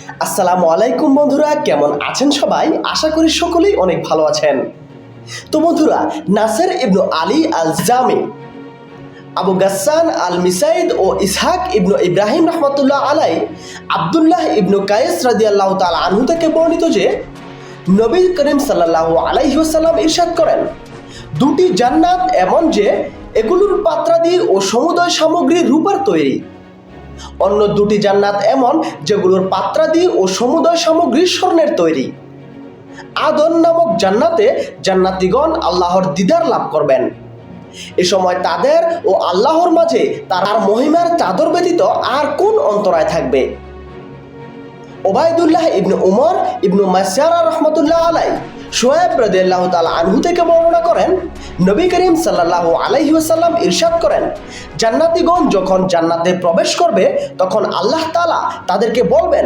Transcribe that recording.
আসসালামু আলাইকুম বন্ধুরা, কেমন আছেন সবাই? আশা করি সকলেই অনেক ভালো আছেন। তো বন্ধুরা, নাসের ইবনু আলী আল জামি, আবু গাসসান আল মিসাইদ ও ইসহাক ইবনু ইব্রাহিম রহমতুল্লাহ আলাই আব্দুল্লাহ ইবনু কায়েস রাদিয়াল্লাহু তাআলা আনহু থেকে বর্ণিত যে নবী করিম সাল্লাল্লাহু আলাইহি ওয়াসাল্লাম ইরশাদ করেন, দুটি জান্নাত এমন যে এগুলোর পাত্রাদি ও সমুদয় সামগ্রী রূপার তৈরি। অন্য দুটি জান্নাত এমন যেগুলোর পাত্রাদি ও সমুদয় সামগ্রী স্বর্ণের তৈরি। আদন নামক জান্নাতে জান্নাতীগণ আল্লাহর দিদার লাভ করবেন। এ সময় তাদের ও আল্লাহর মাঝে তার মহিমার চাদর ব্যতীত আর কোন অন্তরায় থাকবে? ওবায়দুল্লাহ ইবনু উমর ইবনু মাসয়ারা রহমতুল্লাহ আলাই শুআয়ব রাদিয়াল্লাহু তাআলা আনহু থেকে বর্ণনা করেন, নবী করিম সাল্লাল্লাহু আলাইহি ওয়াসাল্লাম ইরশাদ করেন, জান্নাতীগণ যখন জান্নাতে প্রবেশ করবে তখন আল্লাহ তাআলা তাদেরকে বলবেন,